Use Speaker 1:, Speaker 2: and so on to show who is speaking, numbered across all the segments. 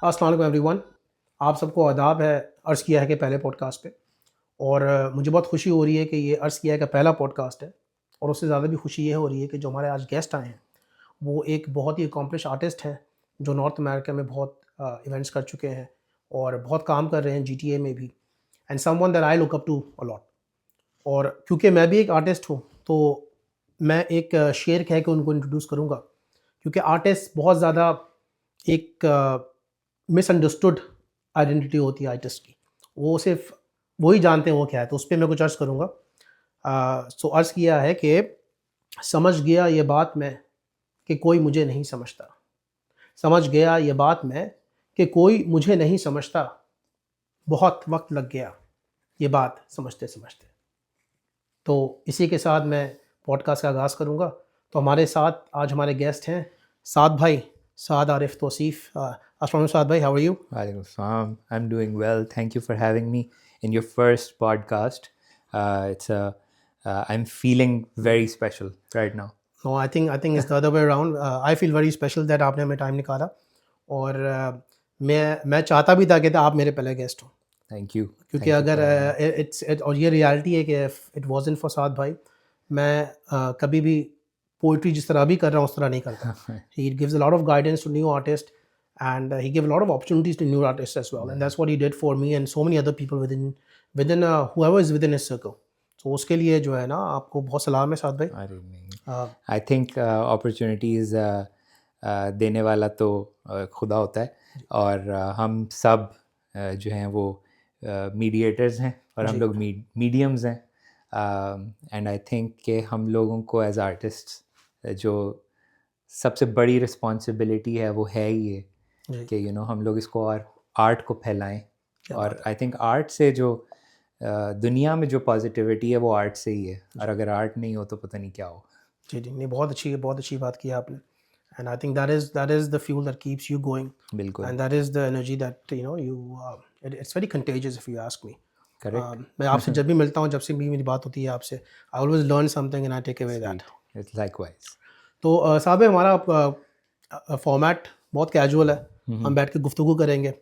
Speaker 1: अस्सलाम वालेकुम एवरीवन। आप सबको आदाब है अर्ज़ किया है कि पहले पॉडकास्ट पे। और मुझे बहुत खुशी हो रही है कि ये अर्ज़ किया है कि पहला पॉडकास्ट है। और उससे ज़्यादा भी खुशी ये हो रही है कि जो हमारे आज गेस्ट आए हैं वो एक बहुत ही अकॉम्प्लिश आर्टिस्ट हैं जो नॉर्थ अमेरिका में बहुत इवेंट्स कर चुके हैं और बहुत काम कर रहे हैं GTA में भी। And someone that I look up to a lot. और क्योंकि मैं भी एक आर्टिस्ट हूँ तो मैं एक शेर कह के उनको इंट्रोड्यूस करूँगा, क्योंकि आर्टिस्ट बहुत ज़्यादा एक मिसअंडरस्टूड आइडेंटिटी होती है आर्टिस्ट की। वो सिर्फ वही जानते हैं वो क्या है, तो उस पे मैं कुछ अर्ज़ करूँगा। सो अर्ज़ किया है कि समझ गया ये बात मैं कि कोई मुझे नहीं समझता। समझ गया ये बात मैं कि कोई मुझे नहीं समझता। बहुत वक्त लग गया ये बात समझते समझते। तो इसी के साथ मैं पॉडकास्ट का आगाज़ करूँगा। तो हमारे साथ आज हमारे गेस्ट हैं साद भाई, साद आरिफ तौसीफ़। अस्सलाम वालेकुम साद भाई, how are you?
Speaker 2: Walaikum Assalam. I'm doing well. Thank you for having me in your first podcast. I'm feeling very special right now.
Speaker 1: No, I think it's the other way around. I feel very special that आपने हमें time निकाला। और मैं चाहता भी था कि आप मेरे पहले गेस्ट हो,
Speaker 2: Thank you.
Speaker 1: क्योंकि
Speaker 2: Thank you
Speaker 1: अगर
Speaker 2: for having me.
Speaker 1: और ये रियलिटी है कि इट वाज़न्ट फॉर साद भाई, मैं कभी भी पोइट्री जिस तरह अभी कर रहा हूँ उस तरह नहीं करता। He gives a lot of guidance to new artist and he give a lot of opportunities to new artist as well, and that's what he did for me and so many other people within whoever is within his circle. तो उसके लिए जो है ना आपको बहुत सलाम है साद भाई।
Speaker 2: अरे नहीं,
Speaker 1: uh,
Speaker 2: I think opportunities देने वाला तो खुदा होता है, और हम सब जो हैं वो मीडिएटर्स हैं, और हम
Speaker 1: जी
Speaker 2: लोग मीडियम्स हैं। एंड आई थिंक कि हम लोगों को एज आर्टिस्ट जो सबसे बड़ी रिस्पॉन्सिबिलिटी है वो है ये
Speaker 1: जी,
Speaker 2: कि हम लोग इसको और आर्ट को फैलाएं।
Speaker 1: क्या
Speaker 2: और
Speaker 1: बात
Speaker 2: आई थिंक आर्ट से जो दुनिया में जो पॉजिटिविटी है वो आर्ट से ही है, और अगर आर्ट नहीं हो तो पता नहीं क्या हो।
Speaker 1: जी जी, नहीं बहुत अच्छी बात की आपने। And I think that is the fuel that keeps you going,
Speaker 2: बिल्कुल।
Speaker 1: And that is the energy that it's very contagious if you ask me.
Speaker 2: Correct.
Speaker 1: मैं आपसे जब भी मिलता हूँ, जब से भी मेरी बात होती है आपसे, I always learn something and I take away that.
Speaker 2: Sweet, it's likewise.
Speaker 1: तो साहब हमारा फॉर्मेट बहुत कैजुअल है। हम बैठ के गुफ्तगू करेंगे।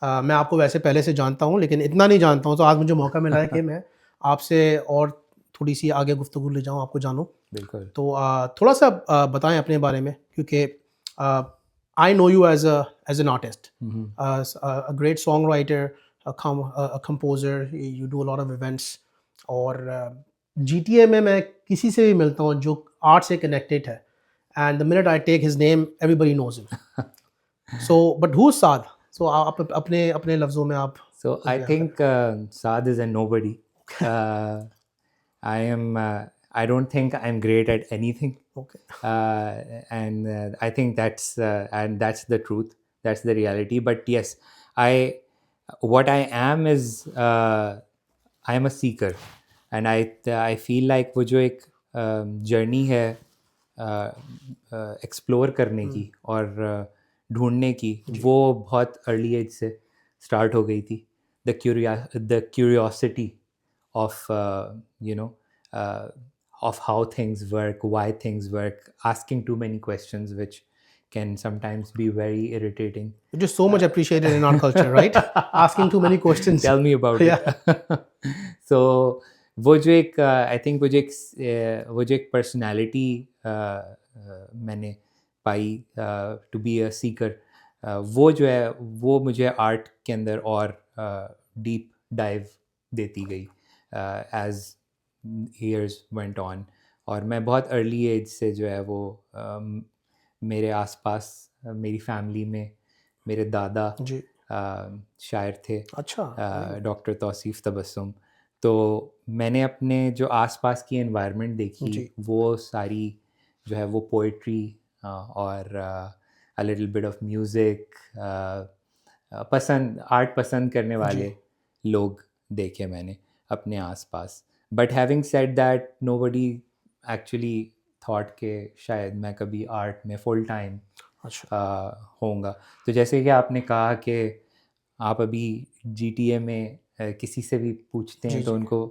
Speaker 1: मैं आपको वैसे पहले से जानता हूँ लेकिन इतना नहीं जानता हूँ, तो आज मुझे मौका मिला है कि मैं आपसे और थोड़ी सी आगे गुफ्तगू ले जाऊँ, आपको जानूँ।
Speaker 2: बिल्कुल।
Speaker 1: तो थोड़ा सा बताएं अपने बारे में, क्योंकि I know you as an artist, a great song writer, a composer, you do a lot of events. और GTA में मैं किसी से भी मिलता हूँ जो आर्ट से कनेक्टेड है, and the minute I take his name everybody knows him. So but who is sad? So आप अपने अपने लफ्ज़ों में आप
Speaker 2: So
Speaker 1: खुद
Speaker 2: I
Speaker 1: बयान
Speaker 2: think Saad is a nobody. Uh, I am. I don't think I'm great at anything,
Speaker 1: करें। Okay,
Speaker 2: and I think that's the truth. That's the reality. But yes, I what I am is I am a seeker, and I feel like वो जो एक journey है explore करने की और ढूंढने की, वो बहुत अर्ली एज से स्टार्ट हो गई थी। The curiosity of of how things work, why things work, asking too many questions, which can sometimes be very irritating.
Speaker 1: which is so much appreciated in our culture, right? Asking too many questions.
Speaker 2: Tell me about
Speaker 1: Yeah.
Speaker 2: it. So वो जो एक I think वो जो एक personality मैंने पाई to be a Sikar, वो जो है वो मुझे आर्ट के अंदर और डीप डाइव देती गई एज ईयर्स वेंट ऑन। और मैं बहुत अर्ली एज से जो है वो मेरे आसपास मेरी फैमिली में मेरे दादा
Speaker 1: जी,
Speaker 2: शायर थे,
Speaker 1: अच्छा।
Speaker 2: डॉक्टर तौसीफ़ तबस्सुम। तो मैंने अपने जो आसपास की एनवायरनमेंट देखी,
Speaker 1: जी,
Speaker 2: वो सारी जो है वो पोइट्री और a little bit of music, art पसंद करने
Speaker 1: जी,
Speaker 2: वाले लोग देखे मैंने अपने आसपास। But having said that, nobody actually thought के शायद मैं कभी आर्ट में फुल टाइम
Speaker 1: अच्छा,
Speaker 2: होऊंगा। तो जैसे कि आपने कहा कि आप अभी GTA में किसी से भी पूछते
Speaker 1: जी,
Speaker 2: हैं तो
Speaker 1: जी,
Speaker 2: उनको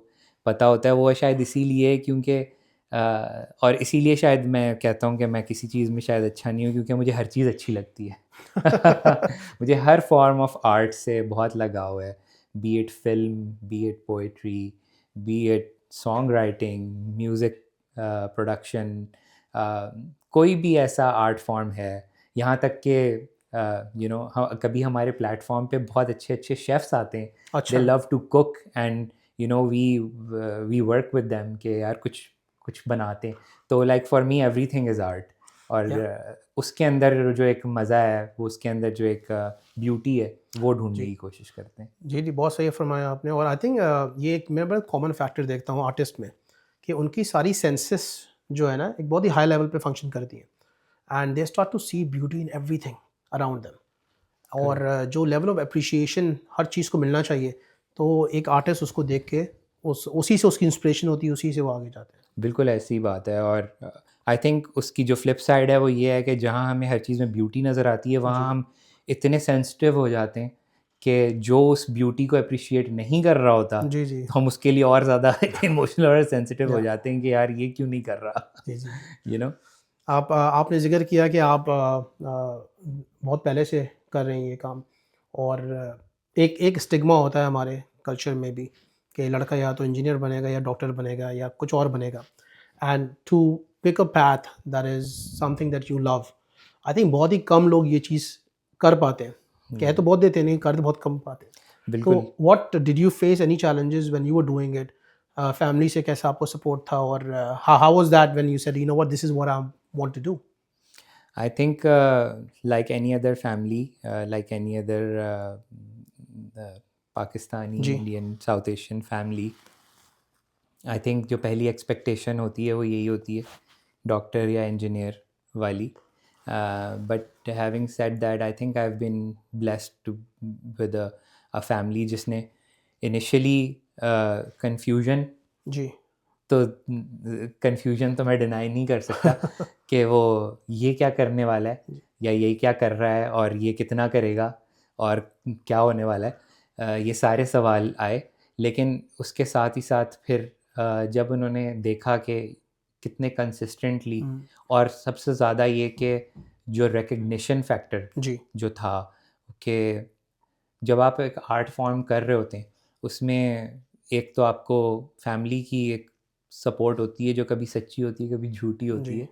Speaker 2: पता होता है, वो शायद इसीलिए क्योंकि और इसीलिए शायद मैं कहता हूँ कि मैं किसी चीज़ में शायद अच्छा नहीं हूँ, क्योंकि मुझे हर चीज़ अच्छी लगती है। मुझे हर फॉर्म ऑफ आर्ट से बहुत लगाव है, B it film, B it poetry, B it song writing, music production, कोई भी ऐसा आर्ट फॉर्म है। यहाँ तक कि कभी हमारे प्लेटफॉर्म पे बहुत अच्छे अच्छे शेफ्स आते हैं, दे
Speaker 1: अच्छा।
Speaker 2: Love to cook, and we work with them कि यार कुछ कुछ बनाते हैं। तो like for me everything is art. और
Speaker 1: या
Speaker 2: उसके अंदर जो एक मज़ा है, वो उसके अंदर जो एक ब्यूटी है, वो ढूंढने
Speaker 1: जी
Speaker 2: की कोशिश करते हैं।
Speaker 1: जी जी, बहुत सही फरमाया आपने। और आई थिंक ये एक मैं बड़ा कॉमन फैक्टर देखता हूँ आर्टिस्ट में, कि उनकी सारी सेंसेस जो है ना एक बहुत ही हाई लेवल पे फंक्शन करती हैं, and they start to see beauty in everything around them. और
Speaker 2: करेक्ट।
Speaker 1: जो लेवल ऑफ अप्रिशिएशन हर चीज़ को मिलना चाहिए, तो एक आर्टिस्ट उसको देख के उसी से उसकी इंस्पिरेशन होती है, उसी से वो आगे जाते हैं।
Speaker 2: बिल्कुल ऐसी बात है। और आई थिंक उसकी जो फ्लिप साइड है वो ये है कि जहाँ हमें हर चीज़ में ब्यूटी नज़र आती है, वहाँ
Speaker 1: जी
Speaker 2: हम इतने सेंसिटिव हो जाते हैं कि जो उस ब्यूटी को अप्रिशिएट नहीं कर रहा होता,
Speaker 1: जी जी।
Speaker 2: तो हम उसके लिए और ज़्यादा इमोशनल और सेंसिटिव हो
Speaker 1: या
Speaker 2: जाते हैं कि यार ये क्यों नहीं कर रहा।
Speaker 1: जी जी।
Speaker 2: You know.
Speaker 1: आपने ज़िक्र किया कि आप बहुत पहले से कर रहे हैं ये काम। और एक एक स्टिग्मा होता है हमारे कल्चर में भी, कि लड़का या तो इंजीनियर बनेगा या डॉक्टर बनेगा या कुछ और बनेगा, and to pick a path that is something that you love. I think बहुत ही कम लोग ये चीज़ कर पाते हैं। कह तो बहुत देते हैं, नहीं कर तो बहुत कम पाते हैं। तो
Speaker 2: बिल्कुल।
Speaker 1: What did you face any challenges when you were doing it? Family से कैसा आपको सपोर्ट था, और how was that when you said you know what this is what I want to do?
Speaker 2: I think, like any other family, like any other Pakistani,
Speaker 1: जी
Speaker 2: Indian, South Asian family, I think जो पहली expectation होती है वो यही होती है, doctor या इंजीनियर वाली। But having said that, I think I have been blessed to with a family जिसने इनिशियली कन्फ्यूजन,
Speaker 1: जी।
Speaker 2: तो कन्फ्यूजन तो मैं डिनाई नहीं कर सकता कि वो ये क्या करने वाला है, या ये क्या कर रहा है, और ये कितना करेगा, और क्या होने वाला है। ये सारे सवाल आए। लेकिन उसके साथ ही साथ फिर जब उन्होंने देखा कि कितने कंसिस्टेंटली,
Speaker 1: हम्म,
Speaker 2: और सबसे ज़्यादा ये कि जो रिकग्निशन फैक्टर
Speaker 1: जी
Speaker 2: जो था, कि जब आप एक आर्ट फॉर्म कर रहे होते हैं, उसमें एक तो आपको फैमिली की एक सपोर्ट होती है जो कभी सच्ची होती है, कभी झूठी होती
Speaker 1: जी
Speaker 2: है।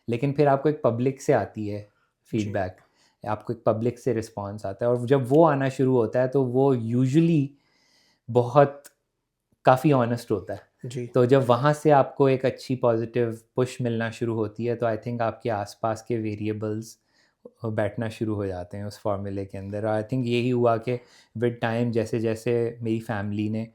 Speaker 2: लेकिन फिर आपको एक पब्लिक से आती है
Speaker 1: जी
Speaker 2: फीडबैक, आपको एक पब्लिक से रिस्पॉन्स आता है, और जब वो आना शुरू होता है तो वो यूजुअली बहुत काफ़ी ऑनेस्ट होता है।
Speaker 1: जी
Speaker 2: तो जब वहाँ से आपको एक अच्छी पॉजिटिव पुश मिलना शुरू होती है, तो आई थिंक आपके आसपास के वेरिएबल्स बैठना शुरू हो जाते हैं उस फार्मूले के अंदर। और आई थिंक यही हुआ कि विद टाइम जैसे जैसे मेरी फैमिली ने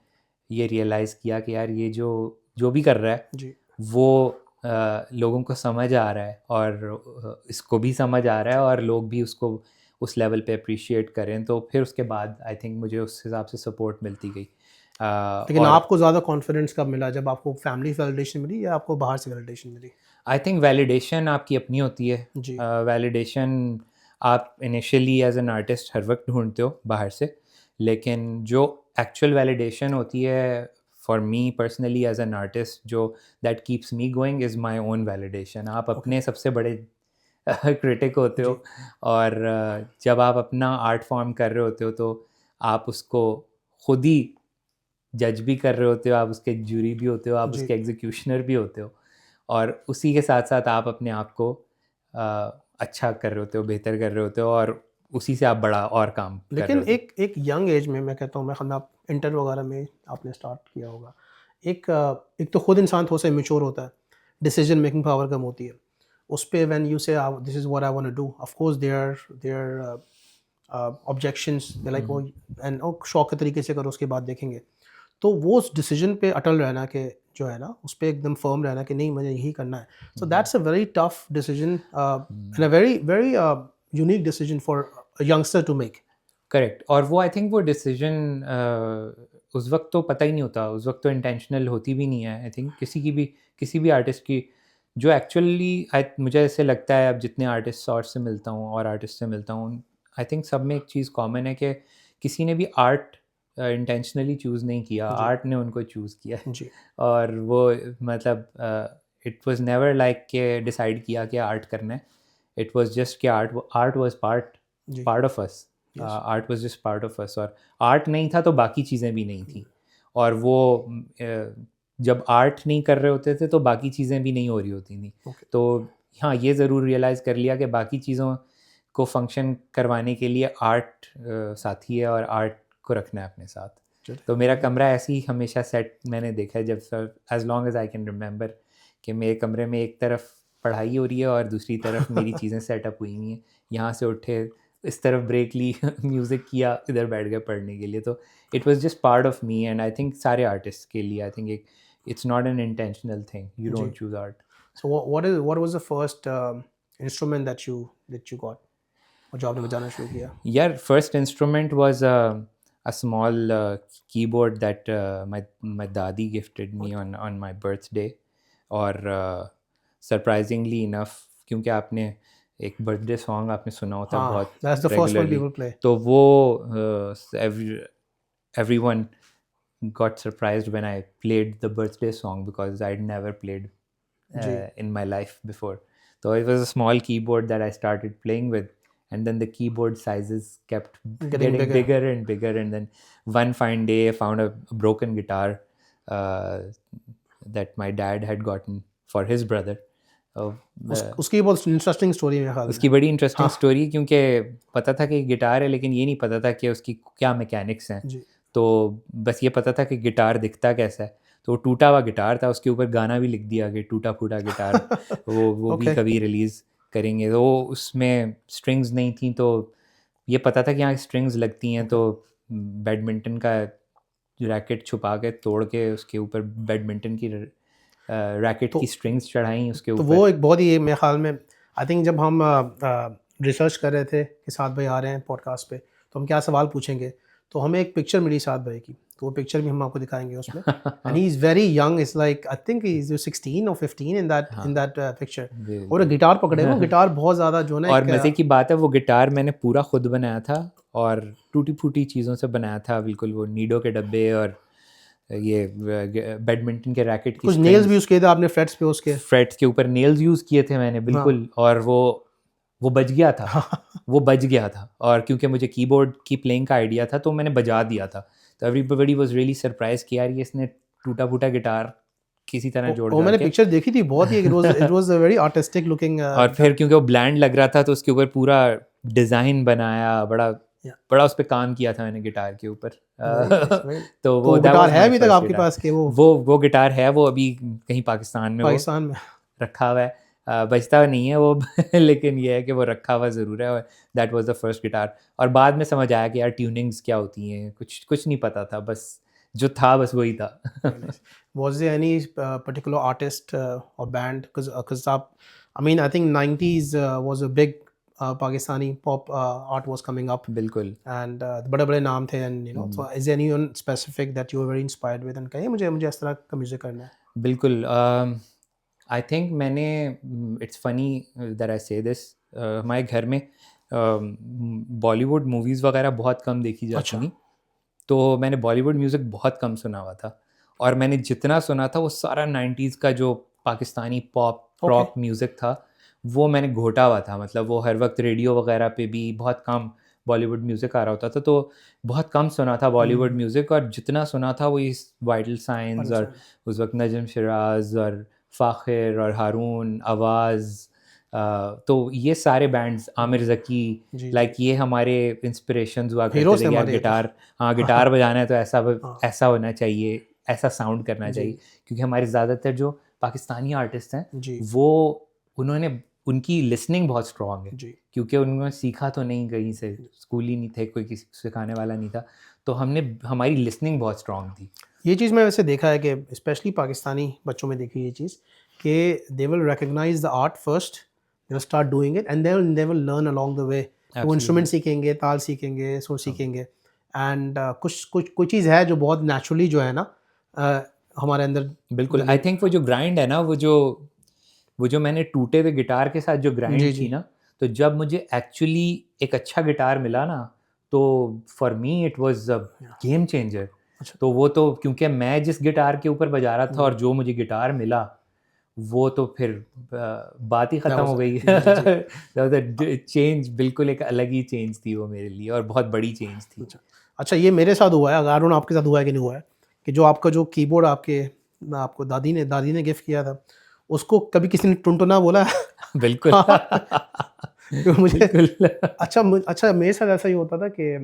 Speaker 2: ये रियलाइज़ किया कि यार ये जो जो भी कर रहा है
Speaker 1: जी।
Speaker 2: वो लोगों को समझ आ रहा है, और इसको भी समझ आ रहा है, और लोग भी उसको उस लेवल पे अप्रिशिएट करें, तो फिर उसके बाद आई थिंक मुझे उस हिसाब से सपोर्ट मिलती गई।
Speaker 1: लेकिन
Speaker 2: और
Speaker 1: आपको ज़्यादा कॉन्फिडेंस कब मिला, जब आपको फैमिली से वैलिडेशन मिली या आपको बाहर से वैलिडेशन मिली?
Speaker 2: आई थिंक वैलिडेशन आपकी अपनी होती है।
Speaker 1: जी
Speaker 2: वैलिडेशन आप इनिशियली एज एन आर्टिस्ट हर वक्त ढूंढते हो बाहर से, लेकिन जो एक्चुअल वैलिडेशन होती है for me personally as an artist, जो that keeps me going, is my own validation. आप
Speaker 1: ओके।
Speaker 2: अपने सबसे बड़े क्रिटिक होते हो।
Speaker 1: जी
Speaker 2: और जब आप अपना आर्ट फॉर्म कर रहे होते हो, तो आप उसको खुद ही जज भी कर रहे होते हो, आप उसके जूरी भी होते हो, आप
Speaker 1: जी।
Speaker 2: उसके एग्जीक्यूशनर भी होते हो, और उसी के साथ साथ आप अपने आप को अच्छा कर रहे होते हो, बेहतर कर रहे होते हो, और उसी से आप बड़ा और काम कर रहे
Speaker 1: लेकिन
Speaker 2: होते हो।
Speaker 1: एक एक यंग एज में, मैं कहता हूँ, मैं आप इंटर वगैरह में आपने स्टार्ट किया होगा। एक तो खुद इंसान थोड़ा सा इमेच्योर होता है, डिसीजन मेकिंग पावर कम होती है उस पे। When you say this is what I want to do, of course there objections, they like oh, and oh शौक के तरीके से करो, उसके बाद देखेंगे। तो वो उस डिसीजन पे अटल रहना, कि जो है ना उस पे एकदम फर्म रहना कि नहीं, मुझे यही करना है। So that's a very tough decision and a very very unique decision for a youngster to make.
Speaker 2: Correct. और वो आई थिंक वो डिसीजन उस वक्त तो पता ही नहीं होता, उस वक्त तो इंटेंशनल होती भी नहीं है। आई थिंक किसी भी आर्टिस्ट की जो एक्चुअली, मुझे ऐसे लगता है, अब जितने आर्टिस्ट और से मिलता हूँ और आर्टिस्ट से मिलता हूँ, आई थिंक सब में एक चीज़ कॉमन है कि किसी ने भी आर्ट इंटेंशनली चूज़ नहीं किया,
Speaker 1: जी
Speaker 2: आर्ट ने उनको चूज़ किया है।
Speaker 1: जी
Speaker 2: और वो मतलब इट वाज नेवर लाइक के डिसाइड किया कि आर्ट करना है। इट वाज जस्ट कि आर्ट आर्ट वाज पार्ट
Speaker 1: जी।
Speaker 2: Part of us,
Speaker 1: Yes.
Speaker 2: Art was just part of us, और आर्ट नहीं था तो बाकी चीज़ें भी नहीं थी, और वो जब आर्ट नहीं कर रहे होते थे तो बाकी चीज़ें भी नहीं हो रही होती थी।
Speaker 1: Okay.
Speaker 2: तो हाँ, ये ज़रूर रियलाइज़ कर लिया कि बाकी चीज़ों को फंक्शन करवाने के लिए आर्ट साथी है, और आर्ट को रखना है अपने साथ।
Speaker 1: चलिए।
Speaker 2: तो मेरा कमरा ऐसे ही हमेशा सेट मैंने देखा है, जब as long as I can remember, कि मेरे कमरे में एक तरफ पढ़ाई हो रही है और दूसरी तरफ मेरी चीज़ें सेटअप हुई हुई हैं। यहाँ से उठे, इस तरफ ब्रेक ली, म्यूज़िक किया, इधर बैठ गए पढ़ने के लिए। तो it was just part of me, and I think सारे आर्टिस्ट के लिए, आई थिंक एक it's not an intentional thing, you
Speaker 1: जी।
Speaker 2: Don't choose art.
Speaker 1: So what was the first instrument that you got, और जो आपने बजाना शुरू किया?
Speaker 2: यार, first instrument was a small keyboard that my dadi gifted me on my birthday, और surprisingly enough, क्योंकि आपने एक बर्थडे सॉन्ग आपने सुना होता है
Speaker 1: हाँ,
Speaker 2: बहुत
Speaker 1: that's the first one
Speaker 2: regularly,
Speaker 1: people play.
Speaker 2: तो वो everyone got surprised when I played the birthday song, because I'd never played
Speaker 1: ji.
Speaker 2: in my life before. So it was a small keyboard that I started playing with, and then the keyboard sizes kept
Speaker 1: Getting
Speaker 2: getting
Speaker 1: bigger.
Speaker 2: bigger and bigger, and then one fine day I found a broken guitar that my dad had gotten for his brother.
Speaker 1: उसकी बहुत interesting story है मेरे ख्याल
Speaker 2: उसकी
Speaker 1: में।
Speaker 2: बड़ी interesting
Speaker 1: हाँ।
Speaker 2: Story, क्योंकि पता था कि गिटार है, लेकिन ये नहीं पता था कि उसकी क्या मैकेनिक्स हैं।
Speaker 1: जी।
Speaker 2: तो बस ये पता था कि गिटार दिखता कैसा है। तो वो टूटा हुआ गिटार था, उसके ऊपर गाना भी लिख दिया कि टूटा फूटा गिटार। वो भी
Speaker 1: Okay.
Speaker 2: कभी रिलीज़ करेंगे। तो उसमें स्ट्रिंग्स नहीं थी, तो ये पता था कि यहाँ स्ट्रिंग्स लगती हैं, तो बैडमिंटन का रैकेट छुपा के तोड़ के उसके ऊपर बैडमिंटन की रैकेट की स्ट्रिंग्स चढ़ाई उसके
Speaker 1: तो
Speaker 2: ऊपर।
Speaker 1: वो एक बहुत ही मेरे ख्याल में, आई थिंक जब हम रिसर्च कर रहे थे कि साद भाई आ रहे हैं पॉडकास्ट पे, तो हम क्या सवाल पूछेंगे, तो हमें एक पिक्चर मिली साद भाई की, तो वो पिक्चर भी हम आपको दिखाएंगे उसमें। And he is very young, is like I think he is 16 और 15 इन दैट पिक्चर, और गिटार पकड़े हुए, गिटार बहुत ज़्यादा जो ना
Speaker 2: और मज़े की बात है, वो गिटार मैंने पूरा खुद बनाया था, और टूटी फूटी चीज़ों से बनाया था बिल्कुल। वो नीडो के डब्बे और ये बैडमिंटन के रैकेट की
Speaker 1: कुछ नेल्स भी यूज़ किए थे आपने फ्रेट्स पे उसके।
Speaker 2: फ्रेट्स के ऊपर नेल्स यूज़ किए थे मैंने बिल्कुल। और वो बज गया था। वो बज गया था, और क्योंकि मुझे कीबोर्ड की प्लेइंग का आइडिया था, तो मैंने बजा दिया था। तो एवरीबॉडी वाज रियली सरप्राइज कि यार ये इसने टूटा फूटा गिटार किसी तरह जोड़
Speaker 1: मैंने
Speaker 2: के।
Speaker 1: पिक्चर देखी थी, बहुत ही it was a very artistic looking.
Speaker 2: और फिर क्योंकि वो ब्लैंड लग रहा था, तो उसके ऊपर पूरा डिज़ाइन बनाया, बड़ा उस पर काम किया था मैंने गिटार के ऊपर। तो वो
Speaker 1: गिटार है अभी तक आपके पास के?
Speaker 2: वो गिटार है, वो अभी कहीं पाकिस्तान में रखा हुआ है। बजता नहीं है वो लेकिन ये है कि वो रखा हुआ ज़रूर है। और that was the first guitar. और बाद में समझ आया कि यार ट्यूनिंग्स क्या होती हैं, कुछ नहीं पता था, बस जो था बस वही था।
Speaker 1: Was there any particular artist or band? Because I mean, I think 90s was a big Pakistani pop art was coming up,
Speaker 2: बिल्कुल।
Speaker 1: and बड़े-बड़े नाम थे, and you know, so is there anyone specific that you were very inspired with and कहिए मुझे इस तरह का music करना है?
Speaker 2: बिल्कुल। आई थिंक मैंने, इट्स फ़नी दैट आई से दिस, हमारे घर में बॉलीवुड मूवीज़ वगैरह बहुत कम देखी जाती थी। तो मैंने बॉलीवुड म्यूज़िक बहुत कम सुना हुआ था, और मैंने जितना सुना था वो सारा 90s का जो पाकिस्तानी पॉप रॉक म्यूज़िक था, वो मैंने घोटा हुआ था। मतलब वो हर वक्त रेडियो वगैरह पे भी बहुत कम बॉलीवुड म्यूज़िक आ रहा होता था, तो बहुत कम सुना था बॉलीवुड म्यूज़िक। और जितना सुना था वो इस वाइटल साइंस, और उस वक्त नजम शिराज और फ़ाखिर और हारून आवाज़, तो ये सारे बैंड्स, आमिर ज़की, लाइक ये हमारे इंस्पिरेशंस हुआ करते थे। यार गिटार बजाना है तो ऐसा होना चाहिए, ऐसा साउंड करना चाहिए। क्योंकि हमारे ज़्यादातर जो पाकिस्तानी आर्टिस्ट हैं, वो उनकी लिसनिंग बहुत स्ट्रॉन्ग है, क्योंकि उन्होंने सीखा तो नहीं कहीं से, स्कूल ही नहीं थे, कोई किसी सिखाने वाला नहीं था, तो हमारी लिसनिंग बहुत स्ट्रॉन्ग थी।
Speaker 1: ये चीज़ मैं वैसे देखा है कि स्पेशली पाकिस्तानी बच्चों में देखी ये चीज़ कि they will recognise the art first, they will start doing it, and they will learn along the way. वो इंस्ट्रूमेंट सीखेंगे, ताल सीखेंगे, सुर सीखेंगे, एंड कुछ चीज़ है जो बहुत नेचुरली जो है ना हमारे अंदर।
Speaker 2: बिल्कुल। आई थिंक वो जो ग्राइंड है ना, वो जो मैंने टूटे हुए गिटार के साथ जो ग्राइंड थी ना, तो जब मुझे एक्चुअली एक अच्छा गिटार मिला ना, तो for me it was a game changer. तो वो तो क्योंकि मैं जिस गिटार के ऊपर बजा रहा था और जो मुझे गिटार मिला, वो तो फिर बात ही
Speaker 1: That
Speaker 2: ख़त्म
Speaker 1: was
Speaker 2: हो गई।
Speaker 1: जी, जी।
Speaker 2: चेंज बिल्कुल एक अलग ही चेंज थी वो मेरे लिए, और बहुत बड़ी चेंज थी।
Speaker 1: अच्छा। अच्छा, ये मेरे साथ हुआ है, आई डोंट नो आपके साथ हुआ है कि नहीं हुआ है, कि जो आपका जो कीबोर्ड आपको दादी ने गिफ्ट किया था, उसको कभी किसी ने टुनटुना बोला है?
Speaker 2: बिल्कुल।
Speaker 1: हाँ, क्योंकि मुझे
Speaker 2: बिल्कुल।
Speaker 1: अच्छा मेरे साथ ऐसा ही होता था कि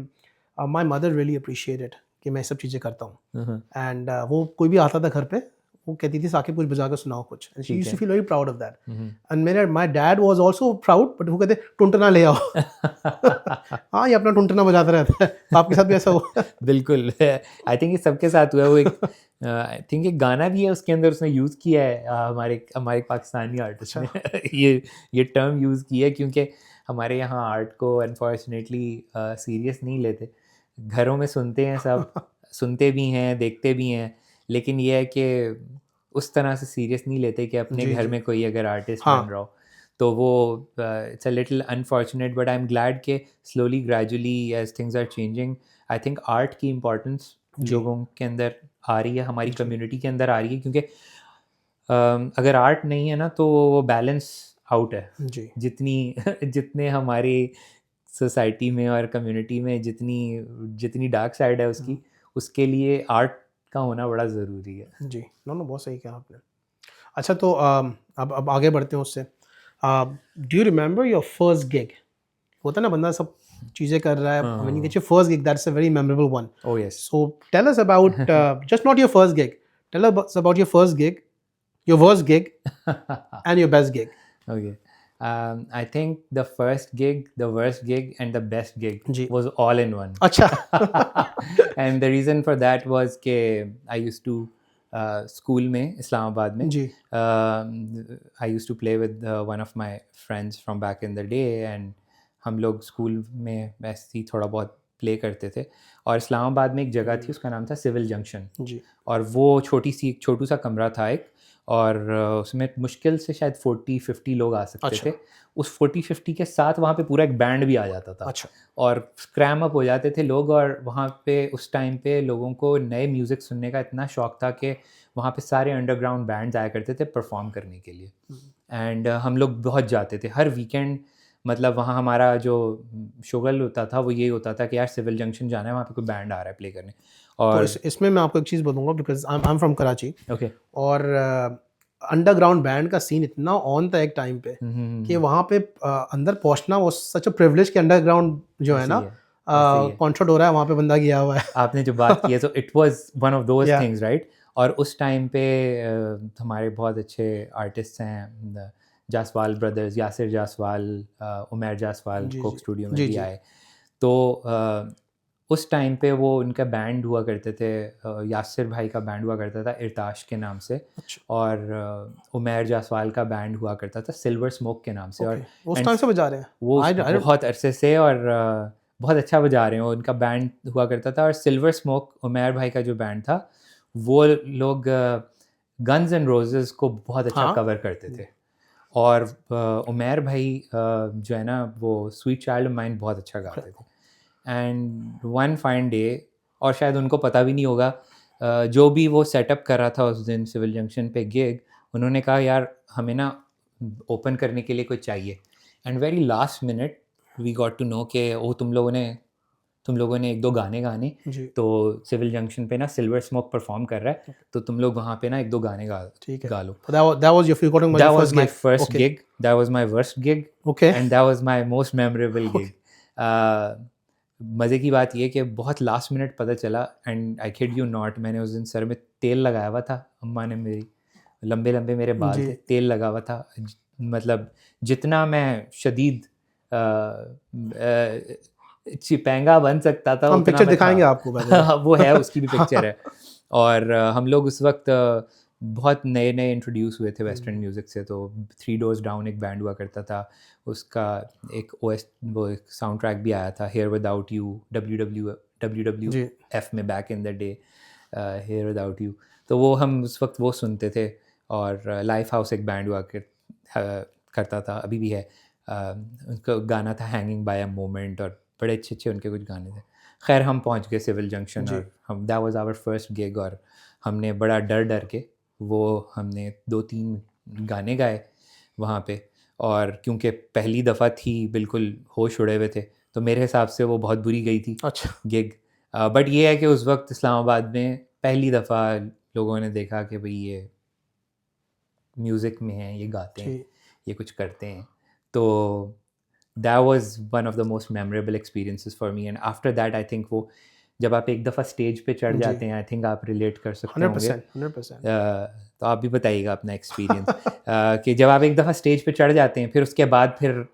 Speaker 1: माय मदर रियली अप्रिशिएटेड कि मैं ये सब चीज़ें करता हूँ।
Speaker 2: हुँ, हुँ,
Speaker 1: एंड वो कोई भी आता था घर पे, वो कहती थी साकिब कुछ बजा के सुनाओ कुछ, एंड शी
Speaker 2: ठीक
Speaker 1: यूज्ड टू
Speaker 2: है।
Speaker 1: Feel very proud of that.
Speaker 2: Hmm, hmm.
Speaker 1: And मेरे my dad was also proud, but वो कहते टुनटुना ले आओ। हाँ, ये अपना टुनटुना बजाता रहता है। तो आपके साथ भी ऐसा हुआ?
Speaker 2: बिल्कुल। आई थिंक ये सबके साथ हुआ है। वो एक आई थिंक एक गाना भी है, उसके अंदर उसने यूज़ किया है, हमारे हमारे पाकिस्तानी आर्टिस्ट
Speaker 1: अच्छा।
Speaker 2: ने ये टर्म यूज़ की है, क्योंकि हमारे यहाँ आर्ट को अनफॉर्चुनेटली सीरियस नहीं लेते। घरों में सुनते हैं सब, सुनते भी हैं, देखते भी हैं, लेकिन ये है कि उस तरह से सीरियस नहीं लेते कि अपने
Speaker 1: जी,
Speaker 2: घर
Speaker 1: जी।
Speaker 2: में कोई अगर आर्टिस्ट बन
Speaker 1: हाँ,
Speaker 2: रहा हो, तो वो it's a little unfortunate, but I am glad कि slowly gradually as things are changing, I think art की इम्पोर्टेंस
Speaker 1: जी,
Speaker 2: लोगों के अंदर आ रही है, हमारी
Speaker 1: जी,
Speaker 2: कम्युनिटी के अंदर आ रही है, क्योंकि अगर आर्ट नहीं है ना, तो वो बैलेंस आउट है।
Speaker 1: जी,
Speaker 2: जितनी जितने हमारी सोसाइटी में और कम्युनिटी में जितनी जितनी डार्क साइड है
Speaker 1: हुँ,
Speaker 2: उसकी, उसके लिए आर्ट का होना बड़ा ज़रूरी है।
Speaker 1: जी। नो, बहुत सही कहा आपने। अच्छा, तो अब आगे बढ़ते हैं उससे। Do you remember your first gig? होता है ना, बंदा सब चीज़ें कर रहा है, व्हेन यू गेट
Speaker 2: हाँ।
Speaker 1: Your first gig that's a very memorable one.
Speaker 2: Oh yes.
Speaker 1: So tell us about just not your first gig, tell us about your first gig, your worst gig and your best gig.
Speaker 2: Okay. I think the first gig, the worst gig, and the best gig
Speaker 1: जी।
Speaker 2: was all in one.
Speaker 1: अच्छा।
Speaker 2: And the reason for that was कि I used to school में इस्लामाबाद में
Speaker 1: जी,
Speaker 2: I used to play with one of my friends from back in the day, and हम लोग school में ऐसे ही थोड़ा बहुत प्ले करते थे, और इस्लामाबाद में एक जगह थी, उसका नाम था सिविल जंक्शन,
Speaker 1: जी।
Speaker 2: और वो छोटू सा कमरा था एक, और उसमें मुश्किल से शायद 40-50 लोग आ सकते
Speaker 1: अच्छा,
Speaker 2: थे। उस 40-50 के साथ वहाँ पे पूरा एक बैंड भी आ जाता था,
Speaker 1: अच्छा,
Speaker 2: और स्क्रैम अप हो जाते थे लोग, और वहाँ पे उस टाइम पे लोगों को नए म्यूज़िक सुनने का इतना शौक था कि वहाँ पे सारे अंडरग्राउंड बैंड्स आया करते थे परफॉर्म करने के लिए।
Speaker 1: हुँ,
Speaker 2: एंड हम लोग बहुत जाते थे हर वीकेंड। मतलब वहाँ हमारा जो शुगल होता था वो यही होता था कि यार सिविल जंक्शन जाना है, वहाँ पे कोई बैंड आ रहा है प्ले करने।
Speaker 1: तो
Speaker 2: और
Speaker 1: इसमें मैं आपको एक चीज़ बताऊँगा, because I am from Karachi,
Speaker 2: okay.
Speaker 1: और अंडरग्राउंड बैंड का सीन इतना ऑन था एक टाइम पे कि वहाँ पे अंदर पहुँचना वाज़ सच अ प्रिविलेज कि अंडरग्राउंड जो है
Speaker 2: ऐसे
Speaker 1: ना,
Speaker 2: ही है, ऐसे ही है।
Speaker 1: कॉन्सर्ट हो रहा है, वहाँ पे बंदा गया हुआ है।
Speaker 2: आपने जो बात की है, तो it was one of those
Speaker 1: या
Speaker 2: थिंग्स, राइट? और उस टाइम पे हमारे बहुत अच्छे आर्टिस्ट हैं, जासवाल ब्रदर्स, यासिर जासवाल, उमैर जासवाल
Speaker 1: जी,
Speaker 2: कोक
Speaker 1: जी।
Speaker 2: स्टूडियो में
Speaker 1: जी,
Speaker 2: भी
Speaker 1: जी।
Speaker 2: आए। तो उस टाइम पे वो उनका बैंड हुआ करते थे, यासिर भाई का बैंड हुआ करता था इरताश के नाम से,
Speaker 1: अच्छा,
Speaker 2: और उमैर जासवाल का बैंड हुआ करता था सिल्वर स्मोक के नाम से,
Speaker 1: ओके।
Speaker 2: और
Speaker 1: उस
Speaker 2: एंड
Speaker 1: टाइम से बजा रहे हैं?
Speaker 2: वो
Speaker 1: आई आई
Speaker 2: बहुत अरसे से, और बहुत अच्छा बजा रहे हैं, उनका बैंड हुआ करता था। और सिल्वर स्मोक उमैर भाई का जो बैंड था, वो लोग गन्स एंड रोजेस को बहुत अच्छा
Speaker 1: हाँ।
Speaker 2: कवर करते थे, और उमैर भाई जो है ना, वो स्वीट चाइल्ड ऑफ माइन बहुत अच्छा गाते थे। एंड वन फाइन डे, और शायद उनको पता भी नहीं होगा, जो भी वो सेटअप कर रहा था उस दिन सिविल जंक्शन पे गिग, उन्होंने कहा यार हमें ना ओपन करने के लिए कोई चाहिए। And very last minute we got to know कि वो तुम लोगों ने एक दो गाने गाने,
Speaker 1: जी,
Speaker 2: तो सिविल जंक्शन पे ना सिल्वर स्मोक परफॉर्म कर रहा है, तो तुम लोग वहाँ पे ना एक दो गाने
Speaker 1: ठीक है।
Speaker 2: गा लो।
Speaker 1: तो that was your, you got your
Speaker 2: That was
Speaker 1: first
Speaker 2: my
Speaker 1: gig.
Speaker 2: first
Speaker 1: okay,
Speaker 2: gig. That was my worst gig,
Speaker 1: okay,
Speaker 2: and that was my most memorable
Speaker 1: okay.
Speaker 2: gig. मज़े की बात ये कि बहुत लास्ट मिनट पता चला, and I kid you not, मैंने उस दिन सर में तेल लगाया हुआ था, अम्मा ने मेरी, लंबे लंबे मेरे बाल
Speaker 1: जी।
Speaker 2: थे, तेल लगा हुआ था, मतलब जितना मैं शदीद चिपेंगा बन सकता था
Speaker 1: हम
Speaker 2: उतना
Speaker 1: पिक्चर
Speaker 2: मैं था।
Speaker 1: दिखाएँगे आपको, बाय द वे।
Speaker 2: वो है, उसकी भी पिक्चर
Speaker 1: हाँ।
Speaker 2: है। और हम लोग उस वक्त बहुत नए नए इंट्रोड्यूस हुए थे वेस्टर्न
Speaker 1: हुँ,
Speaker 2: म्यूज़िक से, तो थ्री डोर्स डाउन एक बैंड हुआ करता था, उसका एक ओएस वो एक साउंड ट्रैक भी आया था, here without you, W
Speaker 1: G,
Speaker 2: F में back in the day, here without you. तो वो हम उस वक्त वो सुनते थे, और लाइफ हाउस एक बैंड हुआ करता था, अभी भी है। उनका गाना था हैंगिंग बाय अ मोमेंट, और बड़े अच्छे अच्छे उनके कुछ गाने थे। खैर हम पहुंच गए सिविल जंक्शन,
Speaker 1: जी।
Speaker 2: और हम that was our first gig, और हमने बड़ा डर डर के वो हमने 2-3 गाने गाए वहाँ पे, और क्योंकि पहली दफ़ा थी, बिल्कुल होश उड़े हुए थे, तो मेरे हिसाब से वो बहुत बुरी गई थी
Speaker 1: अच्छा
Speaker 2: गिग। बट ये है कि उस वक्त इस्लामाबाद में पहली दफ़ा लोगों ने देखा कि भाई ये म्यूज़िक में हैं, ये गाते हैं,
Speaker 1: ठीक
Speaker 2: ये कुछ करते हैं। तो that was one of the most memorable experiences for me, and after that I think वो जब आप एक दफ़ा स्टेज पे चढ़
Speaker 1: जी
Speaker 2: जाते हैं, आई थिंक आप रिलेट कर सकते होंगे।
Speaker 1: 100%, 100%।
Speaker 2: तो आप भी बताइएगा अपना एक्सपीरियंस कि जब आप एक दफ़ा स्टेज पे चढ़ जाते हैं, फिर उसके बाद फिर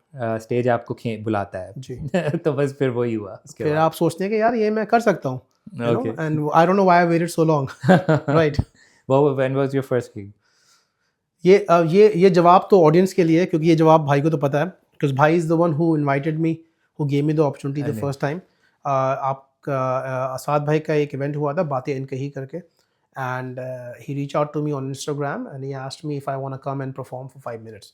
Speaker 2: स्टेज आपको बुलाता
Speaker 1: जी
Speaker 2: है तो बस फिर वही हुआ उसके
Speaker 1: फिर
Speaker 2: बाद।
Speaker 1: आप सोचते हैं कि यार ये मैं कर सकता हूँ, you know,
Speaker 2: okay
Speaker 1: and I don't know why I waited so long, right.
Speaker 2: When was your first gig?
Speaker 1: ये जवाब तो ऑडियंस के लिए है, क्योंकि ये जवाब भाई को तो पता है, बिकॉज भाई is the one who invited me, who gave me the opportunity the first time. आपका असाद भाई का एक इवेंट हुआ था बातें इनके ही करके, and he reach out to me on Instagram and he asked me if I want to come and perform for 5 minutes.